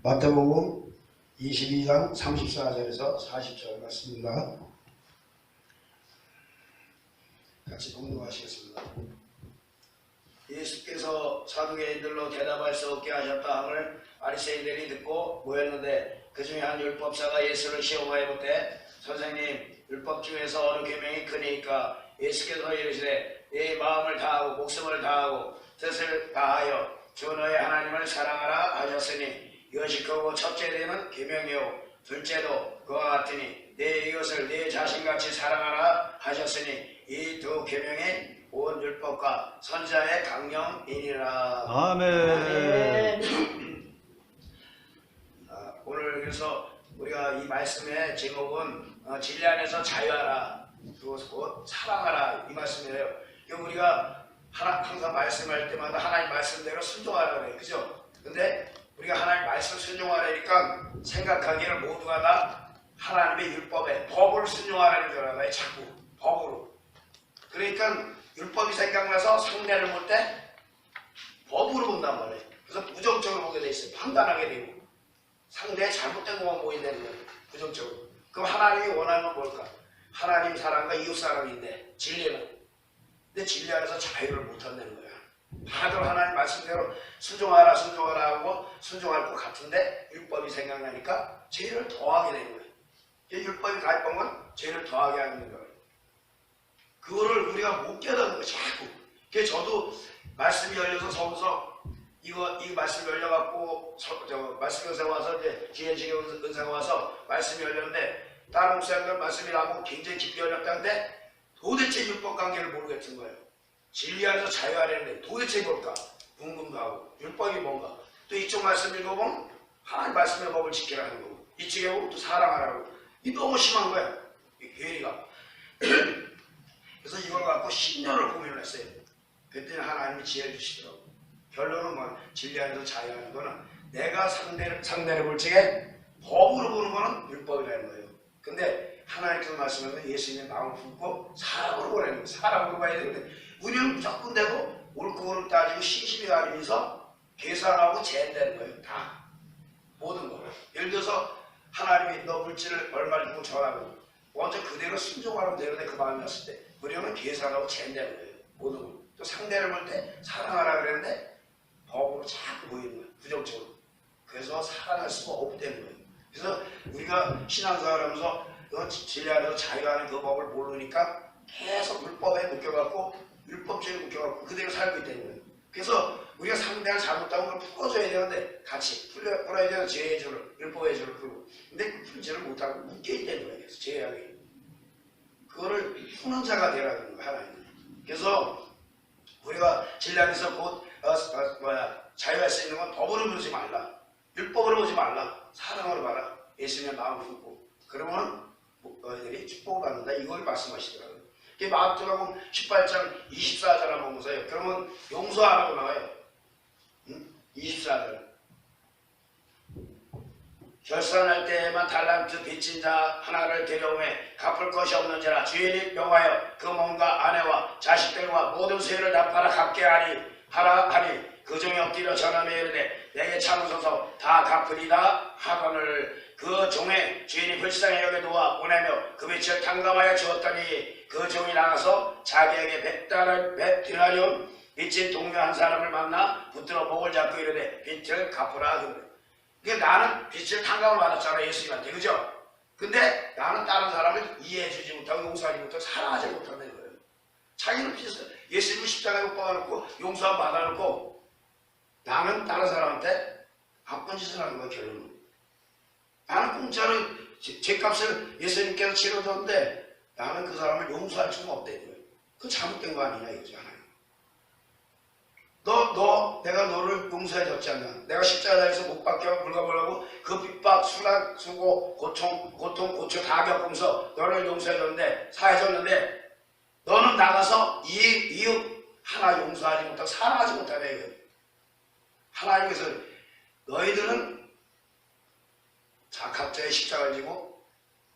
마태복음 22장 34절에서 40절 말씀입니다. 같이 봉독하시겠습니다. 예수께서 사두개인들로 대답할 수 없게 하셨다 함을 바리새인들이 듣고 모였는데 그 중에 한 율법사가 예수를 시험하여 보되 선생님, 율법 중에서 어느 계명이 크니까? 예수께서 이르시되 네 마음을 다하고 목숨을 다하고 뜻을 다하여 주 너의 하나님을 사랑하라 하셨으니 이것이 크고 첫째 되는 계명이요 둘째도 그와 같으니 내 이것을 내 자신같이 사랑하라 하셨으니 이 두 계명이 온 율법과 선지자의 강령이니라. 아멘. 오늘 그래서 우리가 이 말씀의 제목은 진리 안에서 자유하라, 곧 사랑하라 이 말씀이에요. 우리가 항상 말씀할 때마다 하나님 말씀대로 순종하라 그래요. 그죠? 근데 우리가 하나님 말씀 순종하라니까 생각하기를 모두가 다 하나님의 율법에 법을 순종하라는 줄 알아요. 자꾸 법으로. 그러니까 율법이 생각나서 상대를 볼 때 법으로 본단 말이에요. 그래서 부정적으로 보게 돼 있어요. 판단하게 되고 상대의 잘못된 것만 보이게 되는 거예요. 부정적으로. 그럼 하나님이 원하는 건 뭘까? 하나님 사랑과 이웃 사랑인데 진리는. 근데 진리 안에서 자유를 못 한다는 거야. 다들 하나님 말씀대로 순종하라 하고 순종할 것 같은데 율법이 생각나니까 죄를 더하게 되는 거예요. 율법이 가입한 건 죄를 더하게 하는 거예요. 그거를 우리가 못 깨닫는 거예요. 자꾸. 그래서 저도 말씀이 열려서 서울서 이거 말씀이 열려갖고 말씀 은사가 와서 이제 지혜지경 은사가 와서 말씀이 열렸는데 다른 목사님들 말씀이 나고 굉장히 깊게 열렸다는데 도대체 율법 관계를 모르겠는 거예요. 진리 안에서 자유하려는데 도대체 뭘까? 궁금도 하고 율법이 뭔가. 또 이쪽 말씀 읽어보면 하나님 말씀의 법을 지키라는 거고 이쪽에 보면 또 사랑하라고. 이 너무 심한 거야. 이 괴리가. 그래서 이걸 갖고 10년을 고민을 했어요. 그랬더니 하나님이 지혜를 주시더라고. 결론은 뭐 진리 안에서 자유하는 거는 내가 상대를 볼 적에 법으로 보는 거는 율법이라는 거예요. 근데 하나님께서 말씀하면 예수님의 마음을 품고 사랑으로 보라는 거예요. 사랑으로 봐야 되는데 우리는 무조건 되고 옳고 그름 따지고 신심이 가리면서 계산하고 재는다는 거예요. 다. 모든 거. 예를 들어서 하나님이 너 물질을 얼마 주고 전하고 먼저 그대로 순종하면 되는데 그 마음이 왔을 때 우리는 계산하고 재는다는 거예요. 모든 거. 또 상대를 볼 때 사랑하라 그랬는데 법으로 자꾸 보이는 거예요. 부정적으로. 그래서 사랑할 수가 없다는 거예요. 그래서 우리가 신앙생활 하면서 진리 안에서 자유하는 그 법을 모르니까 계속 율법에 묶여갖고 율법주의에 묶여갖고 그대로 살고 있다는 거예요. 그래서 우리가 상대가 잘못하면 그걸 풀어줘야 되는데 같이 풀어야 되는 죄의 줄을 율법의 줄을 풀고 근데 그 풀지를 못하고 묶여있다는 거예요. 그래서 죄악이 그거를 푸는 자가 되라는 거예요. 하나님. 그래서 우리가 진리 안에서 곧 자유할 수 있는 건 법으로 보지 말라. 율법으로 보지 말라. 사랑으로 봐라. 예수님의 마음을 품고 그러면 너희들이 축복을 받는다. 이걸 말씀하시더라고요. 마태복음 18장 24절 한번 보세요. 그러면 용서하라고 나와요. 24절. 결산할 때에만 달란트 빚진 자 하나를 데려오매 갚을 것이 없는지라 주인이 명하여 그 몸과 아내와 자식들과 모든 세를 다 팔아 갚게 하라 하니 그 종이 엎드려 전하며 이르되 내게 참으소서 다 갚으리다 하거늘 그 종의 주인이 불쌍히 여겨 놓아 보내며 그 빚을 탕감하여 주었더니 그 종이 나가서 자기에게 100디나리온 빚진 동료 한 사람을 만나 붙들어 목을 잡고 이르되 빚을 갚으라 그러네. 그러니까 나는 빚을 탕감을 받았잖아 예수님한테. 그죠? 근데 나는 다른 사람을 이해해주지 못하고 용서하지 못하고 사랑하지 못한다는 거예요. 자기는 빚을 예수님을 십자가에 못 박아놓고 용서함 받아놓고 나는 다른 사람한테 나쁜 짓을 하는 거야. 결론은 나는 공짜로 죄값을 예수님께서 치러줬는데 나는 그 사람을 용서할 수가 없다는 거예요. 그거 잘못된 거 아니냐 이거죠. 하나님. 내가 너를 용서해줬지 않냐. 내가 십자가에서 못 박혀 물가보려고 그 핍박, 수락, 수고, 고초 다 겪으면서 너를 용서해줬는데 사해줬는데 너는 나가서 이웃 하나 용서하지 못하고 사랑하지 못하냐 이거예요. 하나님께서 너희들은 각자의 십자가를 지고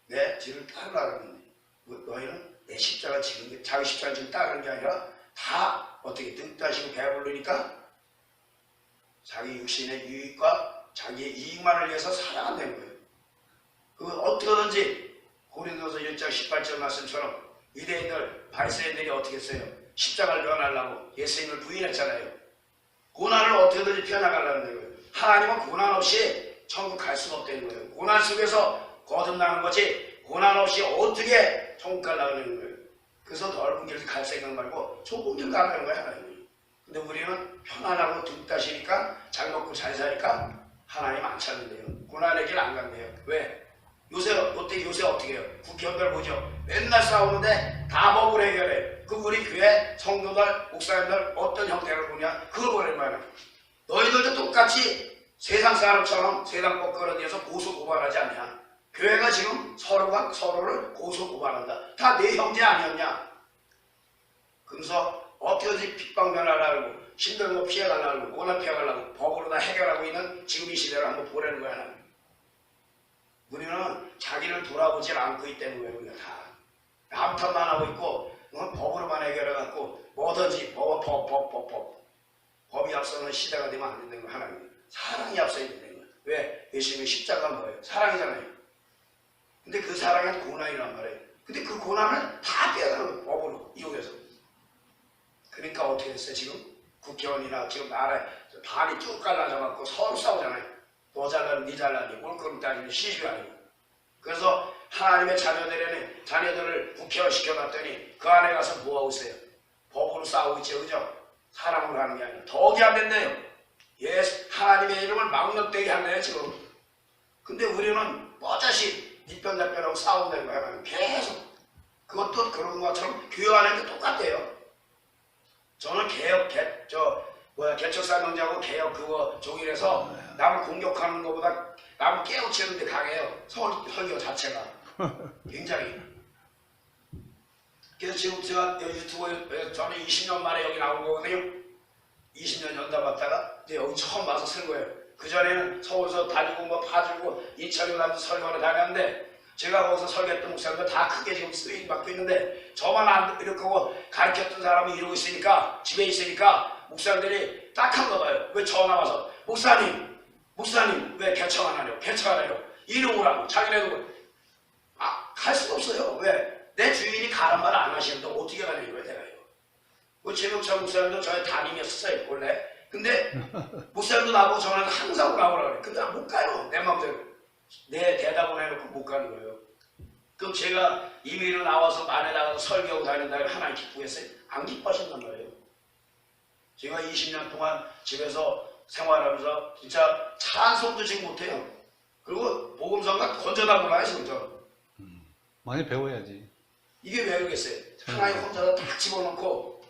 내 뒤를 따르라는 너희는 내 십자가 지는 게 자기 십자가 지고 따르는 게 아니라 다 어떻게 뜻하시고 배부르니까 자기 육신의 유익과 자기의 이익만을 위해서 살아간다는 거예요. 그 어떻게든지 고린도서 1장 18절 말씀처럼 유대인들 바리새인들이 어떻게 했어요? 십자가를 면하려고 예수님을 부인했잖아요. 고난을 어떻게든지 피해나가려는 거예요. 하나님은 고난 없이 천국 갈 수가 없다는 거예요. 고난 속에서 거듭나는 거지 고난 없이 어떻게 천국 가려는 거예요. 그래서 넓은 길을 갈 생각 말고 좁은 길 가려는 거예요, 하나님이. 근데 우리는 편안하고 둥따시니까 잘 먹고 잘 사니까 하나님 안 찾는데요. 고난의 길 안 간대요. 왜? 요새 어떻게 해요? 국회의원들 보죠. 맨날 싸우는데 다 법을 해결해. 그 우리 교회 성도들, 목사님들 어떤 형태를 보냐? 그걸 보는 거야. 너희들도 똑같이 세상 사람처럼 세상 법 끌어내서 고소 고발하지 않냐? 교회가 지금 서로가 서로를 고소 고발한다. 다 내 형제 아니었냐? 그래서 어떻게든지 핍박 면하려고 힘든 거 피해가려고 고난 피해가려고 법으로 다 해결하고 있는 지금 이 시대를 한번 보라는 거야. 하나님. 우리는 자기를 돌아보질 않고 있다는 거예요. 우리가 다 남 탓만 하고 있고 법으로만 해결해갖고 뭐든지 법이 앞서는 시대가 되면 안 된다는 거. 하나님 사랑이 앞서야 된다는 거예요. 왜? 예수님의 십자가가 뭐예요? 사랑이잖아요. 근데 그 사랑은 고난이란 말이에요. 근데 그 고난을 다 빼앗는 거예요. 법으로 이용해서. 그러니까 어떻게 됐어요? 지금 국회의원이나 지금 나라에 반이 쭉 갈라져갖고 서로 싸우잖아요. 너 잘나니 니 잘나니 옳거니 따지는 시집이 아니고. 그래서 하나님의 자녀들을 국회의원 시켜놨더니 그 안에 가서 뭐하고 있어요? 법으로 싸우고 있죠. 그죠? 사랑으로 하는 게 아니라 덕이 안 된대요. 예, 하나님의 이름을 막론되게 하네요 지금. 근데 우리는 뻗자시 니편 나편하고 싸운다는 거야. 계속. 그것도 그런 것처럼 교회 안에도 똑같대요. 저는 개척사명자고 개혁 그거 종일해서 남을 공격하는 것보다 남을 깨우치는 데 강해요. 설교 자체가. 굉장히. 그래서 지금 제가 유튜브에 저는 20년 만에 여기 나온 거거든요. 20년 연답받다가 이제 여기 처음 와서 쓴 거예요. 그전에는 서울서 다니고 뭐 파주고 이철이라도 설교를 다녔는데 제가 거기서 설교했던 목사님들 다 크게 지금 쓰임 받고 있는데 저만 안 이렇게 하고 가르쳤던 사람이 이러고 있으니까 집에 있으니까 목사님들이 딱한 거 봐요. 왜 전화 와서 목사님 왜 개척 안 하냐고 개척 안 하냐고 이리 오라고 자기네도 갈 수가 없어요. 왜? 내 주인이 가란 말 안 하시는데 어떻게 가냐고 내가요. 뭐 최명철 목사님도 저희 담임이었어요 원래. 근데 목사님도 나보고 전화해서 항상 오라고 그래. 근데 못 가요. 내 마음대로. 내 대답을 해놓고 못 가는 거예요. 그럼 제가 임의로 나와서 만에 나가서 설교하고 다닌다면 하나님 기쁘겠어요? 안 기뻐하신단 말이에요. 제가 20년 동안 집에서 생활하면서 진짜 찬송도 지금 못해요. 그리고 복음성가 건져다 보라요 지금 저. 많이 배워야지. 이게 왜 그러겠어요? 하나님 혼자서 다 집어넣고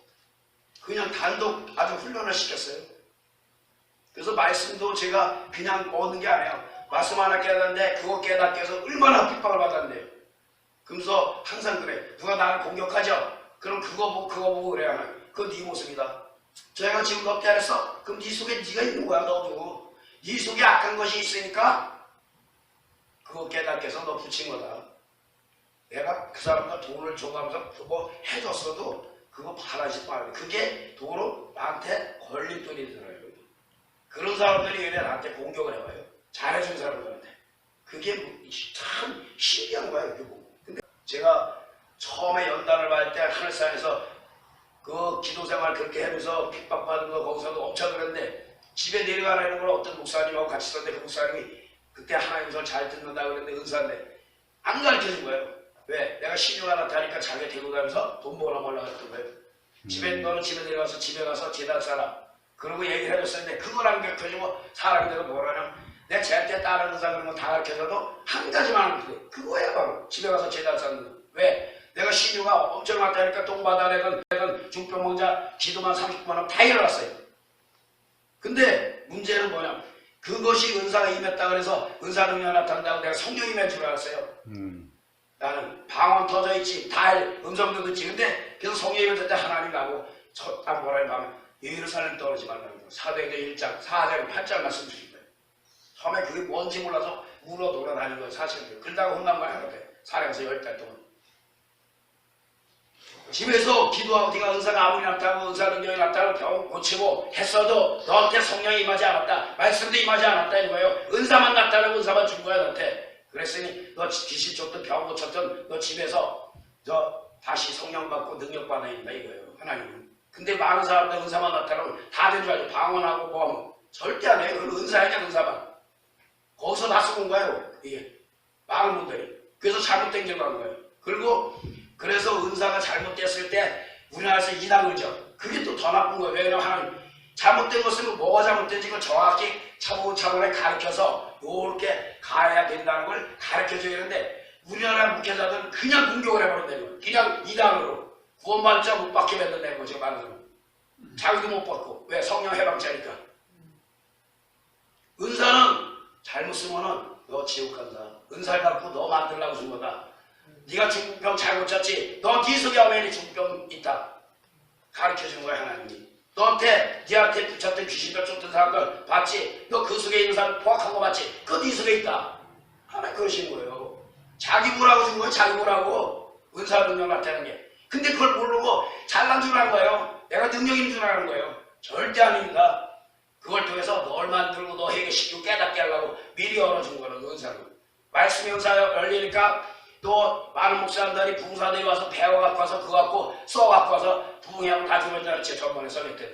그냥 단독 아주 훈련을 시켰어요. 그래서 말씀도 제가 그냥 얻는 게 아니에요. 말씀 하나 깨닫는데 그거 깨닫기 위해서 얼마나 핍박을 받았는데요. 그러면서 항상 그래. 누가 나를 공격하죠? 그럼 그거 보고 그래야 하나. 그거 네 모습이다. 제가 지금 너 때렸어? 그럼 네 속에 네가 있는 거야 너도. 네 속에 악한 것이 있으니까 그거 깨닫기 위해서 너 붙인 거다. 내가 그 사람과 돈을 줘가면서 그거 해줬어도 그거 바라지 말고 그게 돈으로 나한테 걸림돌이 들어요. 그런 사람들이 왜 나한테 공격을 해와요? 잘해준 사람들한테. 그게 참 신기한 거야. 근데 제가 처음에 연단을 받을 때 하늘산에서 그 기도생활 그렇게 하면서 핍박받은 거 거기서도 엄청 그랬는데 집에 내려가라는 걸 어떤 목사님하고 같이 있었는데 그 목사님이 그때 하나님을 잘 듣는다고 그랬는데 은사인데 안 가르쳐준 거예요. 왜? 내가 신유가 나타니까 자기 데리고 가면서 돈 벌어보려고 했던 거예요. 너는 집에 내려가서 집에 가서 제단 싸라. 그러고 얘기를 해줬었는데 그걸 안 가르쳐주고 사람이 내가 뭐라냐면 내가 쟤한테 다른 의사 그런 거 다 가르쳐줘도 한 가지만 하면 돼. 그거야 바로 집에 가서 제단 싸는 거. 왜? 내가 신유가 엄청 나타니까 똥바다내던 중병몽자 기도만 30분만 하면 다 일어났어요. 근데 문제는 뭐냐 그것이 은사가 임했다 그래서 은사 능력 나타난다고 내가 성령 임할 줄 알았어요. 나는 방언 터져 있지 다 음성도 듣지. 근데 그래서 성령 임할 때 하나님 나고 딱 뭐라 하면 예루살렘 떨어지 말라고 사도행전 1장 4장 8장 말씀 주신 거예요. 처음에 그게 뭔지 몰라서 울어 돌아다니는 건 사실이에요. 그러다가 혼난 거야. 사령에서 10달 동안. 집에서 기도하고 네가 은사가 아무리 났다고 은사 능력이 났다고 병 고치고 했어도 너한테 성령이 임하지 않았다. 말씀도 임하지 않았다 이런 거예요. 은사만 났다고 은사만 준 거야 너한테. 그랬으니 너 귀신 쫓든 병 고쳤든 너 집에서 너 다시 성령 받고 능력 받아야 된다 이거예요. 하나님은. 근데 많은 사람들 은사만 났다고 다 된 줄 알죠. 방언하고 뭐 하면 절대 안 해요. 그건 은사야 은사만. 거기서 다 쓰고 온 거예요. 이게 많은 분들이. 그래서 잘못된 길로 간 거예요. 그리고 그래서 은사가 잘못됐을 때 우리나라에서 이단을 져. 그게 또 더 나쁜 거예요. 왜냐면 하나님 잘못된 것은 뭐가 잘못된지 그걸 정확히 차분차분하게 가르쳐서 요렇게 가야 된다는 걸 가르쳐줘야 되는데 우리나라 목회자들은 그냥 공격을 해버린다는 거예요. 그냥 이단으로 구원받자 못 받게 만든다는 거죠. 말하자면 자기도 못 받고. 왜? 성령 해방자니까. 은사는 잘못 쓰면은 너 지옥 간다. 은사를 갖고 너 만들려고 준 거다. 네가 중병 잘 고쳤지. 너 네 속에 어머니 중병 있다. 가르쳐준 거야 하나님이. 네한테 붙였던 귀신들 쫓던 사람들 봤지? 너 그 속에 있는 사람 포악한 거 봤지? 그거 네 속에 있다. 하나님 그러신 거예요. 자기 뭐라고 준 거예요. 자기 뭐라고. 은사 능력 나타나는 게. 근데 그걸 모르고 잘난 줄 아는 거예요. 내가 능력인 줄 아는 거예요. 절대 아닙니다. 그걸 통해서 널 만들고 너 해결시키고 깨닫게 하려고 미리 열어준 거는 은사로. 말씀의 은사가 열리니까 또 많은 목사님들이 부흥사들이 와서 배워갖고 와서 그거 갖고 써갖고 와서 부흥하고 다 주면 제 전번에 써냈대요.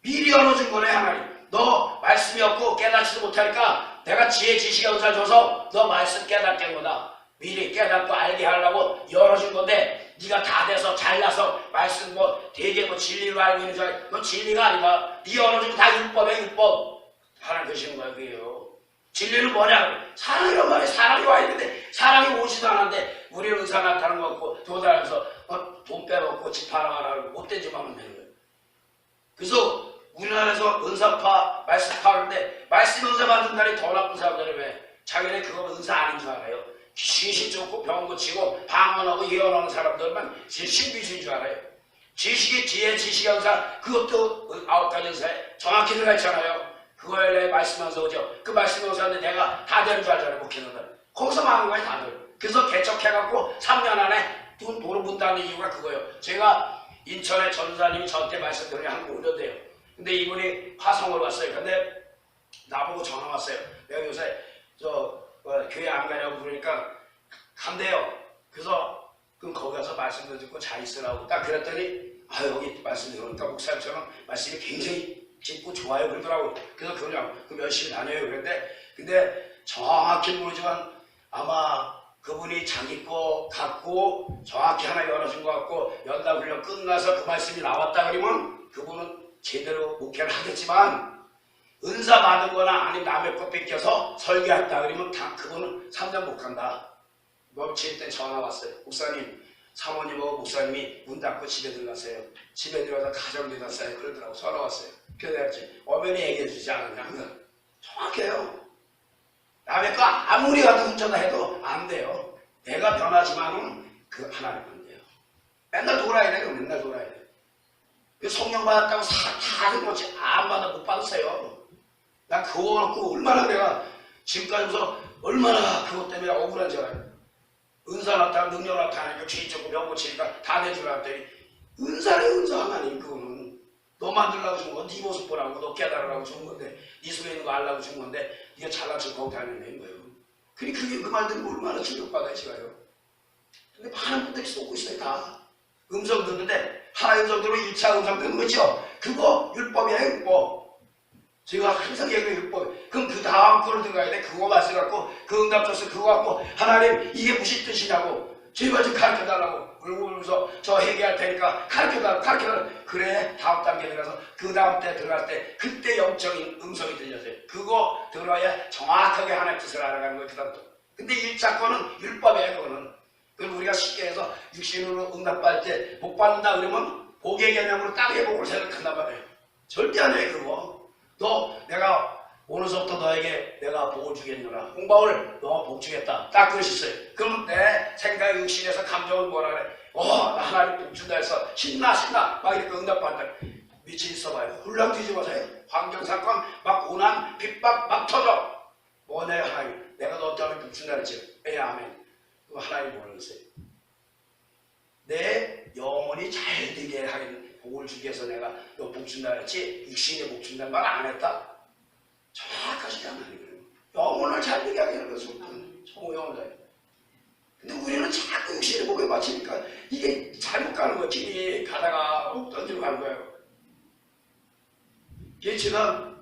미리 열어준 거네 하나님. 너 말씀이 없고 깨닫지도 못하니까 내가 지혜 지식의 은사 줘서 너 말씀 깨닫게 한 거다. 미리 깨닫고 알게 하려고 열어준 건데 네가 다 돼서 잘나서 말씀 뭐 되게 뭐 진리로 알고 있는 줄 알고 너 진리가 아니다. 네 열어준 거 다 율법이야 율법. 하나님 그러시는 거야 그게요. 진리는 뭐냐? 사랑이란 말이야. 사랑이 와 있는데 사랑이 오지도 않았는데 우리는 은사 나타나는 거 같고 도달해서 돈 빼먹고 집 팔아가라고 못된 집 하면 되는 거예요. 그래서 우리나라에서 은사파 말씀파 하는데 말씀 은사 받은 날이 더 나쁜 사람들은 왜? 자기네 그거 은사 아닌 줄 알아요. 귀신 쫓고 병 고치고 방언하고 예언하는 사람들만 신비주의인 줄 알아요. 지식이 지혜 지식의 은사 그것도 9가지 은사에 정확히 들어가 있잖아요. 그거에 말씀하면서 오죠. 그 말씀하면서 내가 다 되는 줄 알잖아요. 목회자들. 거기서 망한 거예요 다들. 그래서 개척해갖고 3년 안에 돈을 문다는 이유가 그거예요. 제가 인천에 전사님이 저한테 말씀드린 게 한 5년 돼요. 근데 이분이 화성을 왔어요. 근데 나보고 전화 왔어요. 내가 요새 교회 안 가냐고 그러니까 간대요. 그래서 그럼 거기 가서 말씀도 듣고 잘 있으라고 딱 그랬더니 여기 말씀 들으니까 목사님처럼 말씀이 굉장히 깊고 좋아요 그러더라고. 그래서 그럼 열심히 다녀요 그랬는데 근데 정확히 모르지만 아마 그분이 자기 거 갖고 정확히 하나 열어준 것 같고 연단 훈련 끝나서 그 말씀이 나왔다 그러면 그분은 제대로 목회를 하겠지만 은사 받은 거나 아니면 남의 것 뺏겨서 설교했다 그러면 다 그분은 3년 못 간다. 며칠 때 전화 왔어요. 목사님 사모님하고 목사님이 문 닫고 집에 들어갔어요. 집에 들어가서 가정 되었어요. 그러더라고. 전화 왔어요. 그래서 어머니 얘기해 주지 않았냐 항상. 정확해요. 남의 거 아무리 가도 훔쳐다 해도 안 돼요. 내가 변하지만은 그 하나님 안 돼요. 맨날 돌아야 돼요. 맨날 돌아야 돼요. 성령 받았다고 다 그렇지 안 받아 못 받았어요. 난 그거 갖고 얼마나 내가 지금까지서 얼마나 그것 때문에 억울한 줄 알아요. 은사 나타나고 능력 나타나니까 죄 짓고 병 고치니까 다 내 줄 알았더니 은사래 은사 하나님 그거는 너 만들라고 준 건 네 모습 보라고 너 깨달으라고 준 건데 네 속에 있는 거 알라고 준 건데 네가 잘난 척 하고 다니는 거예요. 그러니 그게 그 말 듣고 얼마나 충격받아요 제가요. 근데 많은 분들이 쏘고 있어요 다. 음성 듣는데 하나의 음성 들으면 1차 음성 듣는 거죠. 그거 율법이야 율법. 제가 항상 얘기해요 율법. 그럼 그 다음 거를 들어가야 돼. 그거 말씀 갖고 그 응답 줘서 그거 갖고 하나님 이게 무슨 뜻이냐고 제발 좀 가르쳐달라고 울면서 저 얘기할 테니까 가르쳐달라고 그래 다음 단계 들어가서 그 다음 때 들어갈 때 그때 영적인 음성이 들려져요. 그거 들어야 정확하게 하나님의 뜻을 알아가는 거예요. 그 다음부터. 근데 1차 거는 율법이에요 그거는. 그럼 우리가 쉽게 해서 육신으로 응답받을 때 못 받는다 그러면 복의 개념으로 땅의 복을 생각한단 말이에요. 절대 안 해 그거. 너 내가 오늘서부터 너에게 내가 복을 주겠노라. 홍바울 너 복 주겠다. 딱 그러셨어요. 그럼 내 생각 육신에서 감정은 뭐라 그래. 나 하나님 복 준다 해서 신나 막 이렇게 응답받는다. 미친 있어봐요. 훌랑 뒤집어져요. 환경사건 막 고난 핍박 막 터져. 뭐네 하나님 내가 너 때문에 복 준다 그랬지. 아멘. 그럼 하나님 뭐라 그러세요. 내 영원히 잘 되게 하는 복을 주기 위해서 내가 너 복 준다 그랬지 육신에 복 준다는 말 안 했다. 정확하지 않아요. 영혼을 잘 되게 하는 것은 성호영을. 근데 우리는 자꾸 육신의 복에 맞추니까 이게 잘못 가는 거야. 길이 가다가 어디로 가는 거예요. 이게 제가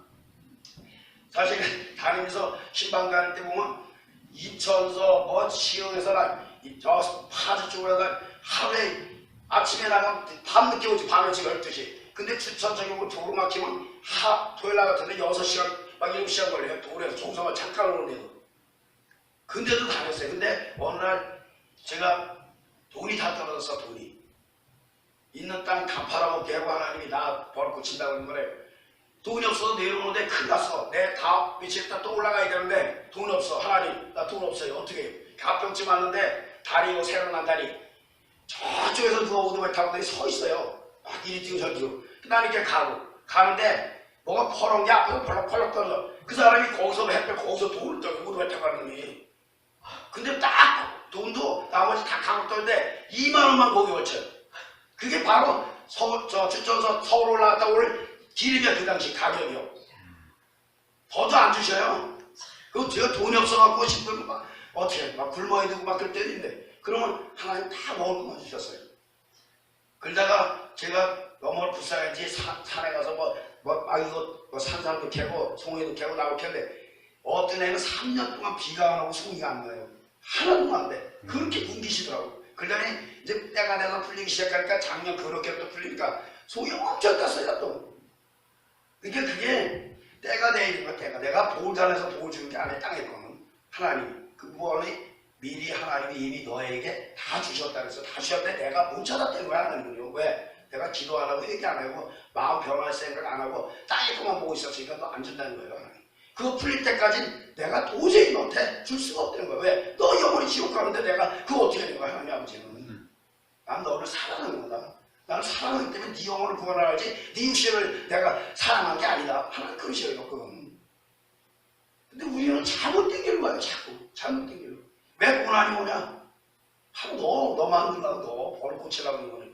사실 다니면서 신방 다닐 때 보면 이천서 뭐 시흥에서나 저 파주 쪽으로 하루에 아침에 나가면 밤늦게 오지. 밤에 지금 12시. 근데 추천적이고 도로 막히면 토요일 날 같은데 6시간 막 7시간 걸려요. 도로에서 종성을 잠깐 오는데도. 근데도 다녔어요. 근데 어느 날 제가 돈이 다 떨어졌어. 돈이. 있는 땅 다 팔아먹게 하고 하나님이 나 벌고 친다고 하는 거래요. 돈이 없어서 내려오는데 큰일 났어. 내 다음 며칠 있다 또 올라가야 되는데 돈 없어. 하나님 나 돈 없어요. 어떻게 해요? 갑병증 왔는데 다리 새로 난 다리 저쪽에서 누가 오토바이 타고 서 있어요. 막 이리 뛰고 저리 뛰고. 난 이렇게 가는데 뭐가 퍼런 게 앞에서 펄럭펄럭 떨어져. 그 사람이 거기서 햇볕 거기서 돈을 떠고 오토바이 타고 가는 놈이. 근데 딱 돈도 나머지 다 가고 떠는데 2만 원만 거기 걸쳐요. 그게 바로 추천서 서울 올라갔다 올 길이면 그 당시 가격이요. 더도 안 주셔요. 그거 제가 돈이 없어갖고 싶으면 막 어떻게 막 굶어야 되고 막 그럴 때도 있는데 그러면 하나님 다 먹을 것만 주셨어요. 그러다가 제가 너무 불쌍한지 산에 가서 이거 산삼도 캐고 송이도 캐고 나무 캐는데 어떤 애는 3년 동안 비가 안 오고 송이가 안 나요. 하나도 안 돼. 그렇게 굶기시더라고. 그러더니 이제 때가 돼서 풀리기 시작하니까 작년 그렇게 또 풀리니까 송이 엄청 땄어요 또. 그러니까 그게 때가 되는 거야. 때가 내가 복을 잘해서 복을 주는 게 아니야. 땅에 거는 하나님 그 구원이 미리 하나님이 이미 너에게 다 주셨다 그래서 다 주셨는데 내가 못 찾았다는 거야. 하나님은요. 왜? 내가 기도 안 하고 얘기 안 하고 마음 변할 생각 안 하고 땅에 것만 보고 있었으니까 너 안 준다는 거예요. 하나님. 그거 풀릴 때까지 내가 도저히 너한테 줄 수가 없다는 거야. 왜? 너 영원히 지옥 가는데 내가 그거 어떻게 하는 거야. 하나님 아버지는. 난 너를 사랑하는 거다. 나는 사랑하기 때문에 네 영혼을 구원하지 네 육신을 내가 사랑한 게 아니다. 하나님 그러셔요. 그건. 근데 우리는 잘못된 길로 가요. 자꾸 잘못된 길로. 왜 고난이 오냐? 바로 너 만들라고 너 벌을 고치려고 하는 거예요.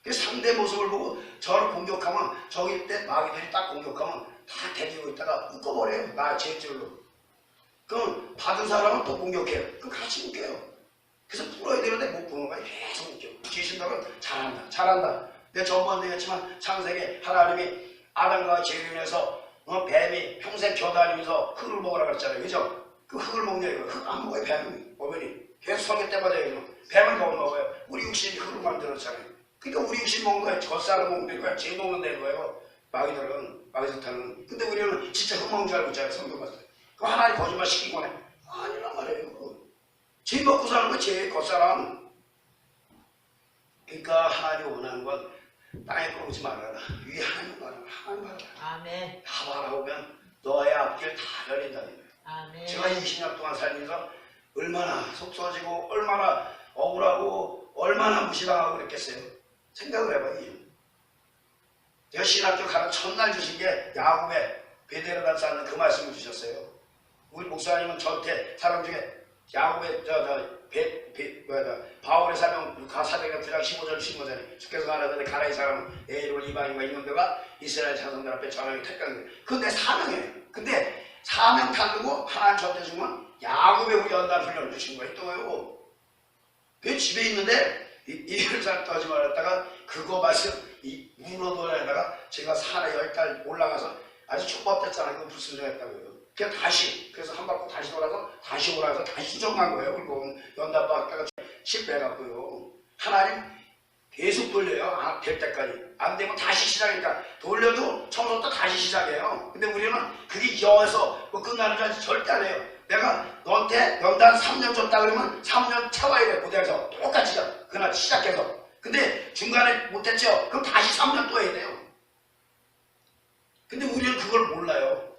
그 상대 모습을 보고 저를 공격하면 저기 때 마귀들이 딱 공격하면 다 데리고 있다가 묶어버려요. 나 죄질로. 그럼 받은 사람은 또 공격해요. 그럼 같이 묶여요. 그래서 풀어야 되는데 못 푸는 거야. 계속 묶여. 계신다고 잘한다. 잘한다. 내가 전번에 얘기했지만 창세기 하나님이 아담과 죄인에서 뱀이 평생 겨다니면서 흙을 먹으라 그랬잖아요. 그죠? 그 흙을 먹냐. 흙 안 먹어요. 뱀이. 어머니. 계속 성에 때마다 뱀을 먹어요. 우리 육신이 흙을 만들었잖아요. 그러니까 우리 육신 먹는 거야. 젖살을 먹는 거야. 죄 먹는 데는 거예요. 마귀들은. 근데 우리는 진짜 흙 먹는 줄 알고 있잖아요. 성경 봤을 때. 그럼 하나님 거짓말 시킨 거네. 아니란 말이에요. 죄 먹고 사는 거 죄 겉사람. 그러니까 하나님 원하는 건 땅에 꺾지 말아라. 위에 하나님 바라라. 하나님 바라라. 아멘. 다 바라보면 너의 앞길 다 열린다는 거예요. 아멘. 제가 20년 동안 살면서 얼마나 속 터지고 얼마나 억울하고 얼마나 무시당하고 그랬겠어요. 생각을 해봐요. 제가 신학교 가는 첫날 주신 게 야곱의 베델에다 쌓는 그 말씀을 주셨어요. 우리 목사님은 저한테 사람 중에 야곱의 바울의 사명 사도행전 9장 15절 15절에 주께서 가라사대 가라 이 사람은 내 이름을 이방인과 인문들과 이스라엘 자손들 앞에 전하게 택한 거예요. 그건 내 사명이에요. 근데 사명 타르고 하나님 저한테 주면 야곱의 연단 훈련을 주신 거예요. 또요. 그 집에 있는데 일을 잘 떠지 말았다가 그거 말씀 문어도에다가 제가 산에 10달 올라가서 아주 초밥 됐잖아요. 그거 불순종했다고요. 그래서 한 바퀴 다시 돌아서 다시 오라서 다시 수정한 거예요. 그리고 연단 받다가 실패해갖고요. 하나님 계속 돌려요. 될 때까지. 안 되면 다시 시작이니까 돌려도 처음부터 다시 시작해요. 근데 우리는 그게 이어서 끝나는 줄 알지 절대 안 해요. 내가 너한테 연단 3년 줬다 그러면 3년 채워야 돼. 고대에서 똑같이 그날 시작해서. 근데 중간에 못했죠? 그럼 다시 3년 또 해야 돼요. 근데 우리는 그걸 몰라요.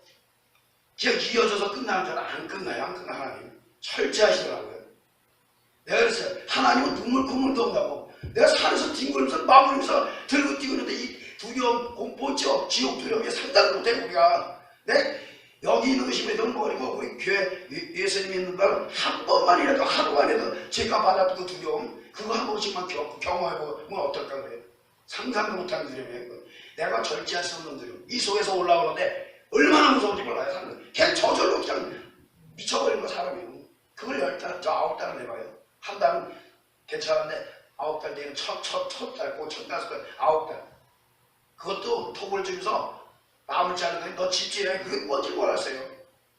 그냥 이어져서 끝나는 줄 알아. 안 끝나요. 안 끝나. 하나님 철저하시더라고요. 내가 그랬어요. 하나님은 눈물 콧물도 온다고. 내가 산에서 뒹굴면서 마무리면서 들고 뛰고 있는데 이 두려움 공포죠. 지옥 두려움이 상당히 못해 우리가. 여기 있는 것이면 버리고 우리 교회 예수님 있는 날 한 번만이라도 하루만이라도 제가 받았던 그 두려움 그거 한 번씩만 경험해보면 어떨까 그래요. 상상도 못하는 두려움이에요. 내가 절제할 수 없는 두려움. 이 속에서 올라오는데 얼마나 무서운지 몰라요. 사람들. 그냥 저절로 그냥 미쳐버리는 거 사람이에요. 그걸 10달, 저 9달을 해봐요. 한 달은 괜찮은데 9달 뒤에는 첫 달, 그 첫 5달, 9달. 그것도 톡을 주면서 마음을 자르더니 너 집지해. 그게 뭔지 몰랐어요.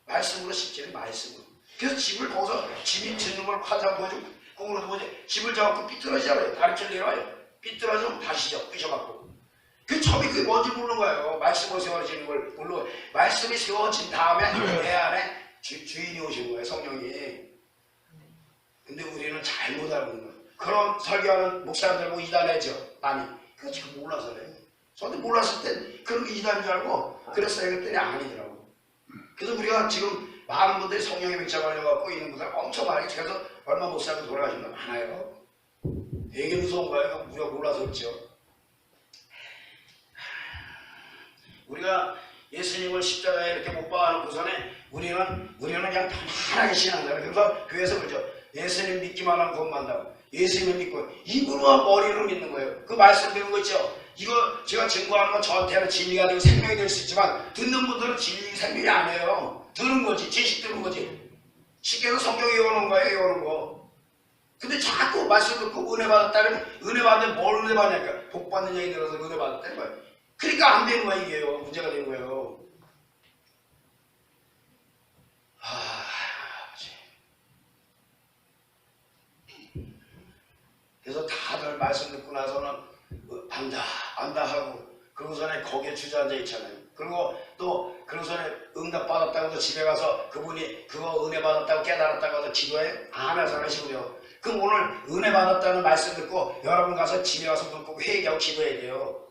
말씀으로 집지는 말씀으로. 그래서 집을 거기서 집이 짓는 걸 화장 보여주고 공으로도 보지. 집을 잡고 삐뚤어지잖아요. 다리를 내려와요. 삐뚤어지면 다시죠. 부셔갖고. 그 첩이 그게 뭔지 모르는 거예요. 말씀으로 세워지는 걸 모르고 말씀이 세워진 다음에 내 안에 주인이 오신 거예요. 성령이. 근데 우리는 잘못 알고 있는 거예요. 그런 설교하는 목사님들 보고 이단해죠. 많이. 그거 지금 몰라서 그래요. 저도 몰랐을 땐 그런 게 이단인 줄 알고 그랬어요. 그랬더니 아니더라고. 그래서 우리가 지금 많은 분들이 성령의 백자 걸려갖고 있는 분들 엄청 많이 그래서 얼마 목사님 돌아가신 분 많아요. 되게 무서운 거예요. 우리가 몰라서 그렇죠. 우리가 예수님을 십자가에 이렇게 못 박아놓고서는 우리는 그냥 편안하게 신앙생활. 그래서 교회에서 그러죠. 예수님 믿기만 하면 구원받는다고. 예수님을 믿고 입으로만 머리로 믿는 거예요. 그 말씀드린 거 있죠. 이거 제가 증거하는 건 저한테는 진리가 되고 생명이 될 수 있지만 듣는 분들은 진리 생명이 아니에요. 들은 거지. 지식 들은 거지. 쉽게 해서 성경이 외우는 거예요. 외우는 거. 근데 자꾸 말씀 듣고 은혜 받았다면 은혜 받는데 뭘 은혜 받냐니까. 복 받는 얘기 들어서 은혜 받았다는 거예요. 그러니까 안 되는 거야 이게요. 문제가 되는 거예요. 그래서 다들 말씀 듣고 나서는 안다 하고 그러고서는 거기에 주저앉아 있잖아요. 그리고 또 그러고서는 응답 받았다고 해서 집에 가서 그분이 그거 은혜 받았다고 깨달았다고 해서 기도해? 안 해서 하시고요. 그럼 오늘 은혜 받았다는 말씀 듣고 여러분 가서 집에 가서 문 꼭 회개하고 기도해야 돼요.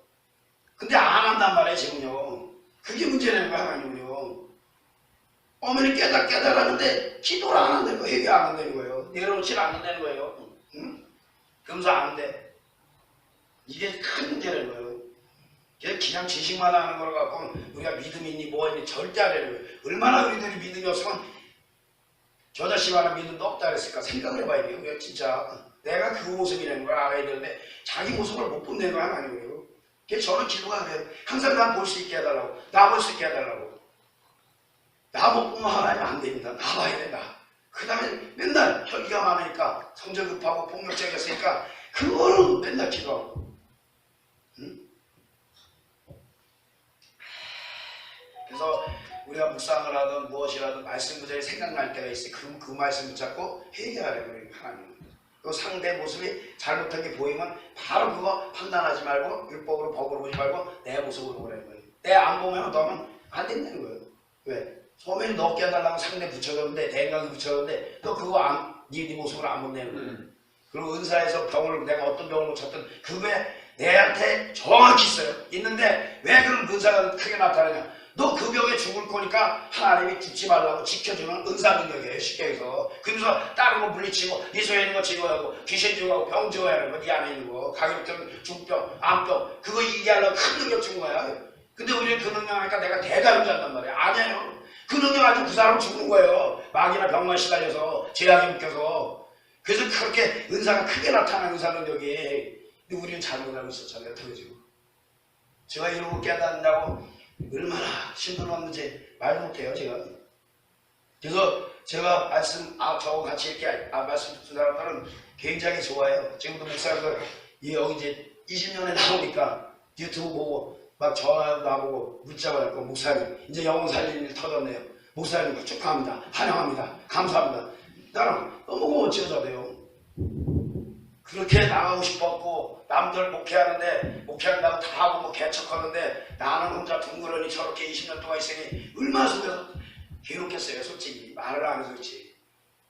근데 안 한단 말이에요 지금요. 그게 문제라는 거야 하나님은요. 어머니 깨달았는데 기도를 안 한다는 거예요. 회개 안 한다는 거예요. 내려놓지 않는다는 거예요. 응? 그러면서 안 돼. 이게 큰 문제라는 거예요. 그냥 지식만 하는 걸 갖고 우리가 믿음이 있니 뭐 있니 절대 안 되는 거예요. 얼마나 우리들이 믿음이 없으면 저 자식만한 믿음도 없다 그랬을까 생각을 해봐야 돼요. 진짜 내가 그 모습이라는 걸 알아야 되는데 자기 모습을 못 본다는 거 아니에요. 저는 기도가 그래요. 항상 나 볼 수 있게 해달라고. 나 볼 수 있게 해달라고. 나 못 보면 하나님 안 됩니다. 나 봐야 된다. 그 다음에 맨날 혈기가 많으니까 성질 급하고 폭력적이었으니까 그거는 맨날 기도하고. 응? 그래서 우리가 묵상을 하든 무엇이라든 말씀 구절이 생각날 때가 있어요. 그 말씀 붙잡고 회개하려고 하나님. 그 상대 모습이 잘못한 게 보이면 바로 그거 판단하지 말고 율법으로 법으로 보지 말고 내 모습으로 보라는 거예요. 내 안 보면 너는 안 된다는 거예요. 왜? 소면이 넣게 해달라고 상대 붙여줬는데 대강이 붙여줬는데 또 그거 네 모습을 안 본다는 거예요. 그리고 은사에서 병을 내가 어떤 병을 고쳤든 그게 내한테 정확히 있어요. 있는데 왜 그런 은사가 크게 나타나냐? 너 그 병에 죽을 거니까 하나님이 죽지 말라고 지켜주는 은사 능력이에요. 쉽게 해서. 그래서 다른 거 물리치고 네 속에 있는 거 제거하고 귀신 제거하고 병 제거해야 하는 거 네 안에 있는 거 가격병, 중병, 암병 그거 이기하려고 큰 능력 준 거야. 근데 우리는 그 능력 하니까 내가 대단한 줄 안단 말이야. 아니에요. 그 능력 가지고 그 사람 죽는 거예요. 마귀나 병만 시달려서 죄악에 묶여서. 그래서 그렇게 은사가 크게 나타나는 은사 능력이. 근데 우리는 잘못 알고 있었잖아요. 어떻게 지금. 제가 이런 거 깨닫는다고 얼마나 힘들었는지 말 못해요 제가. 그래서 제가 말씀 저하고 같이 이렇게 말씀 듣는 사람들은 굉장히 좋아해요. 지금도 목사님들 여기 이제 20년에 나오니까 유튜브 보고 막 전화도 나보고 문자 받고 목사님 이제 영혼 살리는 일 터졌네요. 목사님 축하합니다. 환영합니다. 감사합니다. 나는 너무 어찌어져돼요. 그렇게 나가고 싶었고 남들 목회하는데 목회한다고 다 하고 뭐 개척하는데 나는 혼자 둥그러니 저렇게 20년 동안 있으니 얼마나 속에서 괴롭겠어요. 솔직히 말을 안 해서 그렇지.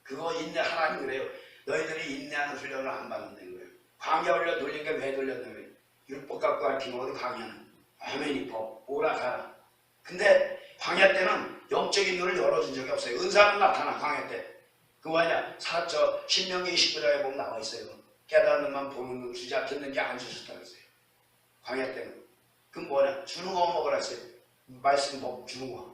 그거 인내 하나님 그래요. 너희들이 인내하는 훈련을 안 받는다는 거예요. 광야 훈련 돌린 게 왜 돌렸냐는 거예요. 율법 갖고 가르치는 거거든 광야는. 아멘이 법 오락가라. 근데 광야 때는 영적인 눈을 열어준 적이 없어요. 은사는 나타나 광야 때. 그 뭐냐 신명기 29장에 보면 나와 있어요. 깨닫는 만 보는 눈 주지 듣는 게 안 주셨다고 했어요. 광야 때는. 그럼 뭐냐 주는 거 먹으라 했어요. 말씀 법 주는 거.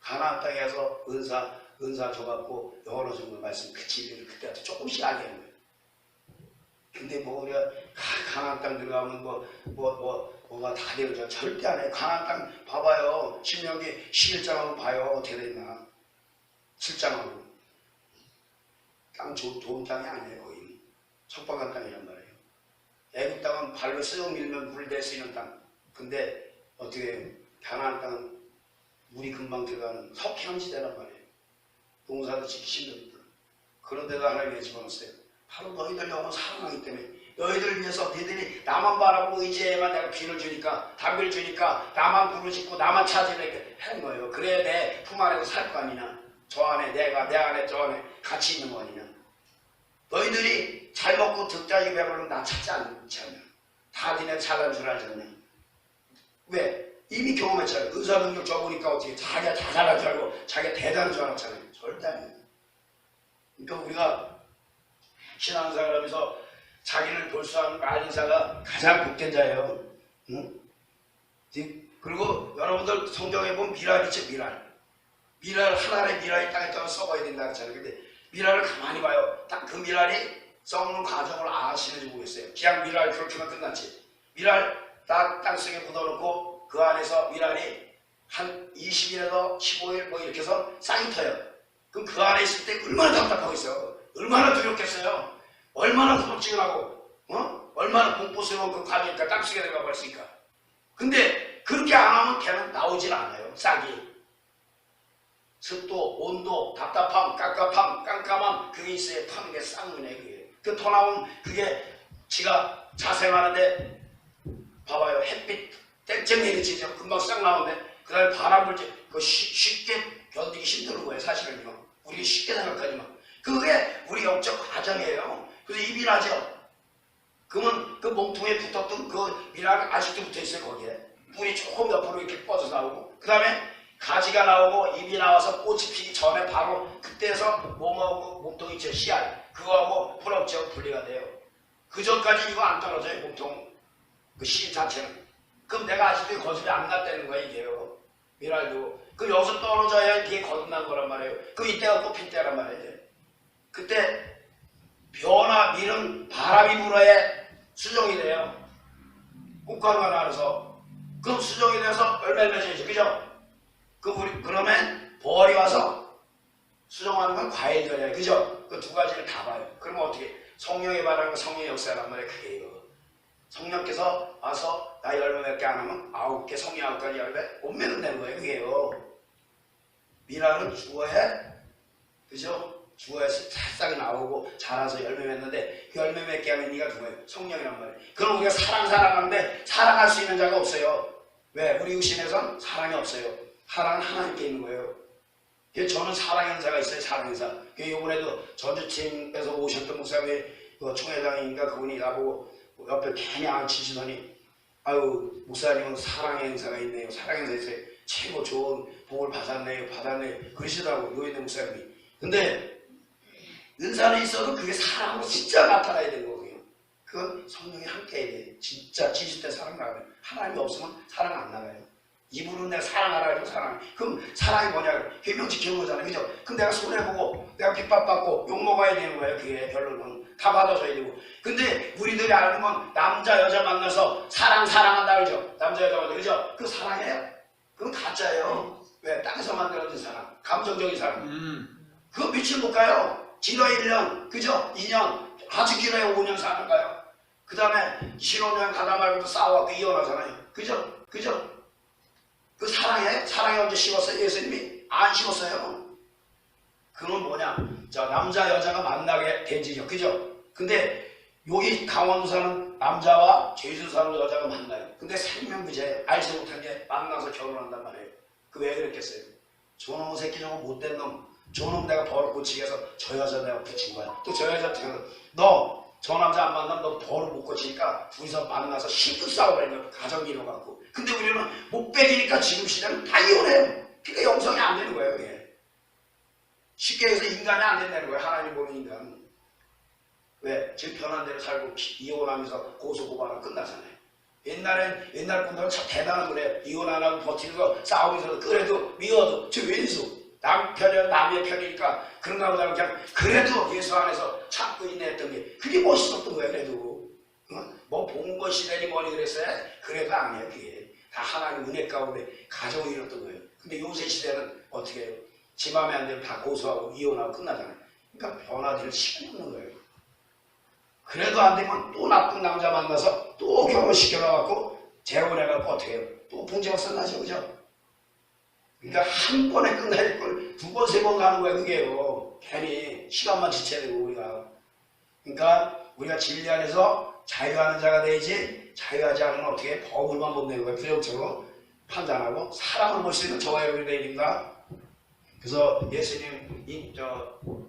가나안 땅에서 은사 줘갖고 영어로 준 거 말씀 그 진리를 그때부터 조금씩 알게 된 거예요. 근데 뭐 우리가 가나안 땅 들어가면 뭐가 다 되는 절대 안 해요. 가나안 땅 봐봐요. 신명기 11장하고 봐요. 어떻게 되나. 7장하고. 땅 좋은 땅이 아니에요. 거의 척박한 땅이란 말이에요. 애국 땅은 발로 쓱 밀면 물 댈 수 있는 땅. 근데 어떻게 해요? 가나안 땅은 물이 금방 들어가는 석현지대란 말이에요. 농사도 짓기 힘듭니다. 그런데도 하나님이 집어넣었어요. 바로 너희들 영혼 사랑하기 때문에 너희들 위해서 너희들이 나만 바라보고 의지해야만 내가 비를 주니까 담비를 주니까 나만 부르짖고 나만 찾으니까 하는 거예요. 그래야 내 품 안에서 살 거 아니냐. 저 안에 내가 내 안에 저 안에 같이 있는 거 아니냐. 너희들이 잘 먹고 득자이 배부르면 나 찾지 않냐. 다 니네 잘난 줄 알잖냐. 왜? 이미 경험했잖아요. 의사능력 줘보니까 어떻게 자기가 다 잘난 줄 알고 자기가 대단한 줄 알았잖아요. 절대 아니에요. 그러니까 우리가 신앙생활하면서 자기를 볼수하는 말인사가 가장 복된 자예요. 응? 그리고 여러분들 성경에 보면 미랄이 있죠. 미랄 하나의 미랄이 땅에 떠서 썩어야 된다 그랬잖아요. 근데 미랄을 가만히 봐요. 딱 그 미랄이 썩는 과정을 아시는지 모르겠어요. 그냥 미랄 그렇게만 끝났지. 미랄 딱 땅속에 묻어놓고 그 안에서 미랄이 한 20일에서 15일 뭐 이렇게 해서 싹이 터요. 그럼 그 안에 있을 때 얼마나 답답하겠어요. 얼마나 두렵겠어요. 얼마나 구멍찌근하고 얼마나 공포스러운 그 과정이니까 땅속에 들어가 버렸으니까. 근데 그렇게 안 하면 걔는 나오질 않아요. 싹이. 습도, 온도, 답답함, 깝깝함, 깜깜함 그게 있어야 터는 게 쌍문이에요. 그게. 그 터 나오면 그게 지가 자생하는데 봐봐요. 햇빛 땡땡 내리치죠. 금방 싹 나오는데 그 다음에 바람 불 때 그거 쉽게 견디기 힘든 거예요. 사실은요. 우리 쉽게 생각하지만 그게 우리 영적 과정이에요. 그래서 입이 나죠. 그러면 그 몸통에 붙었던 그 미랄이 아직도 붙어있어요. 거기에 물이 조금 옆으로 이렇게 뻗어서 나오고 그 다음에 가지가 나오고 입이 나와서 꽃이 피기 전에 바로 그때에서 몸하고 몸통 있죠. 씨알 그거하고 풀업지하고 분리가 돼요. 그 전까지 이거 안 떨어져요. 몸통 그 씨 자체는. 그럼 내가 아직도 거듭이 안 났다는 거야. 이게요. 미랄도 그 여기서 떨어져야 이게 거듭난 거란 말이에요. 그 이때가 꽃필 때란 말이에요. 그때 벼나 밀은 바람이 불어야 수정이 돼요. 꽃가루가 나서 그럼 수정이 돼서 열매를 맺어야지. 그죠? 그러면 벌이 와서 수정하는 건 과일들이에요. 그죠? 그 두 가지를 다 봐요. 그러면 어떻게? 성령의 바람과 성령의 역사란 말이에요. 그게 이거. 성령께서 와서 나 열매 몇 개 안 하면 9개 성령 9가지 열매 못 맺는다는 거예요. 그게요. 미랄은 죽어야 그죠? 죽어야지 살싹이 나오고 자라서 열매 맺는데 그 열매 맺게 하면 네가 누구예요? 성령이란 말이에요. 그럼 우리가 사랑하는데 사랑할 수 있는 자가 없어요. 왜? 우리 육신에선 사랑이 없어요. 사랑은 하나님께 있는 거예요. 저는 사랑의 은사가 있어요. 사랑의 은사. 이번에도 전주팀에서 오셨던 목사님이 그 총회장인가 그분이 나보고 옆에 괜히 앉히시더니 아유 목사님은 사랑의 은사가 있네요. 사랑의 은사 있어요. 최고 좋은 복을 받았네요. 그러시더라고 요인의 목사님이. 근데 은사는 있어도 그게 사랑으로 진짜 나타나야 되는 거고요. 그건 성령이 함께 해야 돼요. 진짜 지실 때 사랑 나가요. 하나님이 없으면 사랑 안 나가요. 입으로 내가 사랑하라 해도 사랑. 그럼 사랑이 뭐냐? 계명 지키는 거잖아요. 그죠? 그럼 내가 손해보고 내가 핍박받고 욕먹어야 되는 거예요. 그게 결론은. 다 받아줘야 되고. 근데 우리들이 아는 건 남자 여자 만나서 사랑한다 그러죠? 남자 여자 만나서 그죠? 그 사랑이에요? 그건 가짜예요. 왜? 땅에서 만들어진 사랑. 감정적인 사랑. 그거 며칠 못 가요. 길어야 1년, 그죠? 2년, 아주 길어야 5년 사는 거예요. 그 다음에 신혼여행 가다 말고도 싸워갖고 이혼하잖아요. 그죠? 그 사랑에 언제 심었어요? 예수님이? 안 심었어요. 그건 뭐냐? 자, 남자 여자가 만나게 된 지죠. 그죠? 근데 여기 강원도 사는 남자와 제주도 사는 여자가 만나요. 근데 생명부자예요. 알지 못한 게 만나서 결혼한단 말이에요. 그 왜 그랬겠어요? 저놈 새끼 저거 못된 놈. 저놈 내가 버릇 고치게 해서 저 여자 내가 붙인 거야. 또 저 여자한테 너 저 남자 안 만나면 너 버릇 못 고치니까 둘이서 만나서 실컷 싸워버리면 가정 이뤄갖고. 근데 우리는 못 빼기니까 지금 시대는 다 이혼해요. 그러니까 영성이 안 되는 거예요. 그게. 쉽게 해서 인간이 안 된다는 거예요. 하나님 보는 인간. 왜? 지금 편한 대로 살고 이혼하면서 고소고발하면 끝나잖아요. 옛날 분들은 참 대단한 거래요. 이혼 안 하고 버티는 거 싸우면서 그래도 미워도 저 왼수 남편이 남의 편이니까 그런가 보다 그냥 그래도 예수 안에서 참고 인내했던 게 그게 멋있었던 거예요. 그래도 뭐 본거 시대니 뭐니 그랬어요. 그래도 아니에요. 그게 다 하나님 은혜 가운데 가정을 이뤘던 거예요. 근데 요새 시대는 어떻게 해요? 지 맘에 안 되면 다 고소하고 이혼하고 끝나잖아요. 그러니까 변화될 시간이 없는 거예요. 그래도 안 되면 또 나쁜 남자 만나서 또 결혼시켜놔갖고 재혼해갖고 어떻게 해요? 또 문제가 써나죠. 그죠? 그러니까 한 번에 끝날 걸 두 번, 세 번 가는 거야. 그게요. 괜히 시간만 지체야 되고 우리가. 그러니까 우리가 진리 안에서 자유하는 자가 되지 자유하지 않으면 어떻게 해? 법을만 못 내는 거야. 부정적으로 판단하고 사랑을 볼 수 있는 저와 여러분이 되니까. 그래서 예수님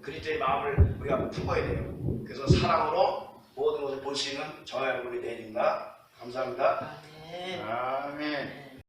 그리스도의 마음을 우리가 품어야 돼요. 그래서 사랑으로 모든 것을 볼 수 있는 저와 여러분이 되니까. 감사합니다. 아멘. 아멘.